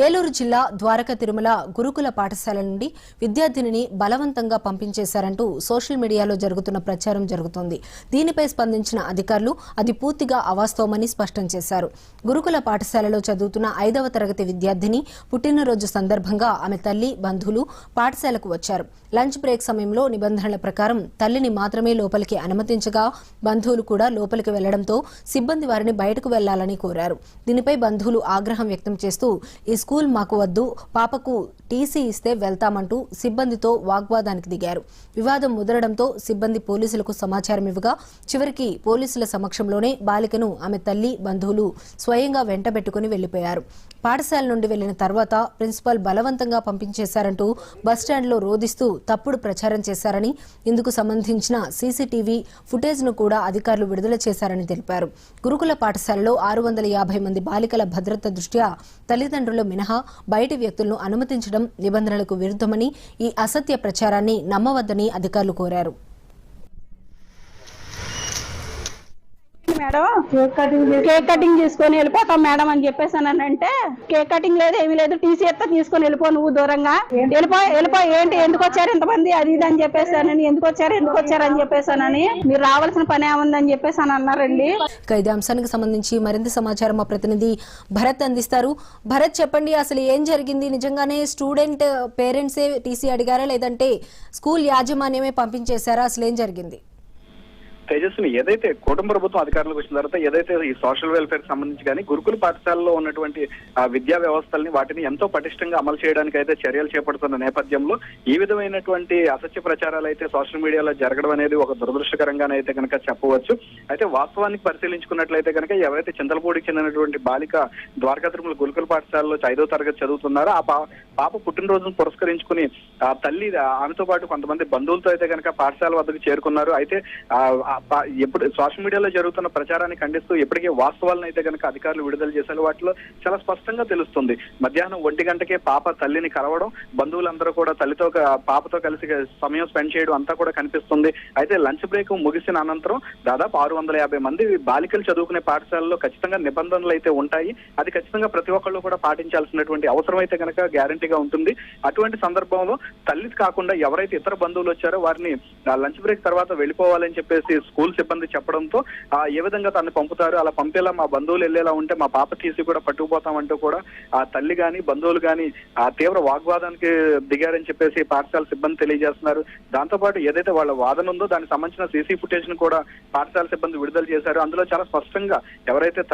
ఏలూరు జిల్లా ద్వారక తిరుమల గురుకుల పాఠశాల నుండి విద్యార్థినిని బలవంతంగా పంపించేశారంటూ సోషల్ మీడియాలో జరుగుతున్న ప్రచారం జరుగుతోంది. దీనిపై స్పందించిన అధికారులు అది పూర్తిగా అవాస్తవమని స్పష్టం చేశారు. గురుకుల పాఠశాలలో చదువుతున్న 5వ తరగతి విద్యార్థిని పుట్టినరోజు సందర్భంగా ఆమె తల్లి, బంధువులు పాఠశాలకు వచ్చారు. లంచ్ బ్రేక్ సమయంలో నిబంధనల ప్రకారం తల్లిని మాత్రమే లోపలికి అనుమతించగా బంధువులు కూడా లోపలికి వెళ్లడంతో సిబ్బంది వారిని బయటకు వెళ్లాలని కోరారు. దీనిపై బంధువులు ఆగ్రహం వ్యక్తం చేస్తూ ఈ స్కూల్ మాకు వద్దు, పాపకు టీసీ ఇస్తే వెళ్తామంటూ సిబ్బందితో వాగ్వాదానికి దిగారు. వివాదం ముదరడంతో సిబ్బంది పోలీసులకు సమాచారం ఇవ్వగా చివరికి పోలీసుల సమక్షంలోనే బాలికను ఆమె తల్లి, బంధువులు స్వయంగా వెంటబెట్టుకుని వెళ్లిపోయారు. పాఠశాల నుండి వెళ్లిన తర్వాత ప్రిన్సిపల్ బలవంతంగా పంపించేశారంటూ బస్టాండ్లో రోదిస్తూ తప్పుడు ప్రచారం చేశారని, ఇందుకు సంబంధించిన సీసీటీవీ ఫుటేజ్ను కూడా అధికారులు విడుదల చేశారని తెలిపారు. గురుకుల పాఠశాలలో 650 మంది బాలికల భద్రత దృష్ట్యా తల్లిదండ్రులు మినహా బయటి వ్యక్తులను అనుమతించడం నిబంధనలకు విరుద్ధమని, ఈ అసత్య ప్రచారాన్ని నమ్మవద్దని అధికారులు కోరారు. మేడం కేక్ కటింగ్ తీసుకొని వెళ్ళిపోతాం మేడం అని చెప్పేసానంటే, కేక్ కటింగ్ లేదు, ఏమీ లేదు, టీసీ ఎత్తా తీసుకొని వెళ్ళిపో, నువ్వు దూరంగా వెళ్ళిపో ఏంటి, ఎందుకు వచ్చారు ఇంతమంది, అది ఇది అని చెప్పేసానని, ఎందుకు వచ్చారు అని చెప్పేసానని, మీరు రావాల్సిన పని ఏముందని చెప్పేసి అని అన్నారండి. ఇదే అంశానికి సంబంధించి మరింత సమాచారం మా ప్రతినిధి భరత్ అందిస్తారు. భరత్, చెప్పండి, అసలు ఏం జరిగింది? నిజంగానే స్టూడెంట్ పేరెంట్సే టీసీ అడిగారా, లేదంటే స్కూల్ యాజమాన్యమే పంపించేశారా? అసలు ఏం జరిగింది? తేజస్విని, ఏదైతే కుటుంబ ప్రభుత్వం అధికారులకు వచ్చిన తర్వాత ఏదైతే ఈ సోషల్ వెల్ఫేర్ సంబంధించి కానీ గురుకుల పాఠశాలలో ఉన్నటువంటి విద్యా వ్యవస్థల్ని వాటిని ఎంతో పటిష్టంగా అమలు చేయడానికి అయితే చర్యలు చేపడుతున్న నేపథ్యంలో ఈ విధమైనటువంటి అసత్య ప్రచారాలు అయితే సోషల్ మీడియాలో జరగడం అనేది ఒక దురదృష్టకరంగానే అయితే కనుక చెప్పవచ్చు. అయితే వాస్తవానికి పరిశీలించుకున్నట్లయితే కనుక ఎవరైతే చింతలపూడికి చెందినటువంటి బాలిక ద్వారకా తిరుమల గురుకుల పాఠశాలలో 5వ తరగతి చదువుతున్నారో ఆ పాప పుట్టినరోజును పురస్కరించుకుని ఆ తల్లి ఆమెతో పాటు కొంతమంది బంధువులతో అయితే కనుక పాఠశాల వద్దకు చేరుకున్నారు. అయితే ఎప్పుడు సోషల్ మీడియాలో జరుగుతున్న ప్రచారాన్ని ఖండిస్తూ ఇప్పటికే వాస్తవాలను అయితే కనుక అధికారులు విడుదల చేశారు. వాటిలో చాలా స్పష్టంగా తెలుస్తుంది. మధ్యాహ్నం 1 గంటకే పాప తల్లిని కలవడం, బంధువులందరూ కూడా తల్లితో పాపతో కలిసి సమయం స్పెండ్ చేయడం అంతా కూడా కనిపిస్తుంది. అయితే లంచ్ బ్రేక్ ముగిసిన అనంతరం దాదాపు 650 మంది బాలికలు చదువుకునే పాఠశాలలో ఖచ్చితంగా నిబంధనలు అయితే ఉంటాయి. అది ఖచ్చితంగా ప్రతి ఒక్కళ్ళు కూడా పాటించాల్సినటువంటి అవసరం అయితే కనుక గ్యారంటీగా ఉంటుంది. అటువంటి సందర్భంలో తల్లి కాకుండా ఎవరైతే ఇతర బంధువులు వచ్చారో వారిని లంచ్ బ్రేక్ తర్వాత వెళ్ళిపోవాలని చెప్పేసి స్కూల్ సిబ్బంది చెప్పడంతో ఏ విధంగా తను పంపుతారు, అలా పంపేలా మా బంధువులు వెళ్ళేలా ఉంటే మా పాప తీసి కూడా పట్టుకుపోతామంటూ కూడా ఆ తల్లి గాని బంధువులు గాని ఆ తీవ్ర వాగ్వాదానికి దిగారని చెప్పేసి పాఠశాల సిబ్బంది తెలియజేస్తున్నారు. దాంతో పాటు ఏదైతే వాళ్ళ వాదన ఉందో దానికి సంబంధించిన సీసీ ఫుటేజ్ ను కూడా పాఠశాల సిబ్బంది విడుదల చేశారు. అందులో చాలా స్పష్టంగా ఎవరైతే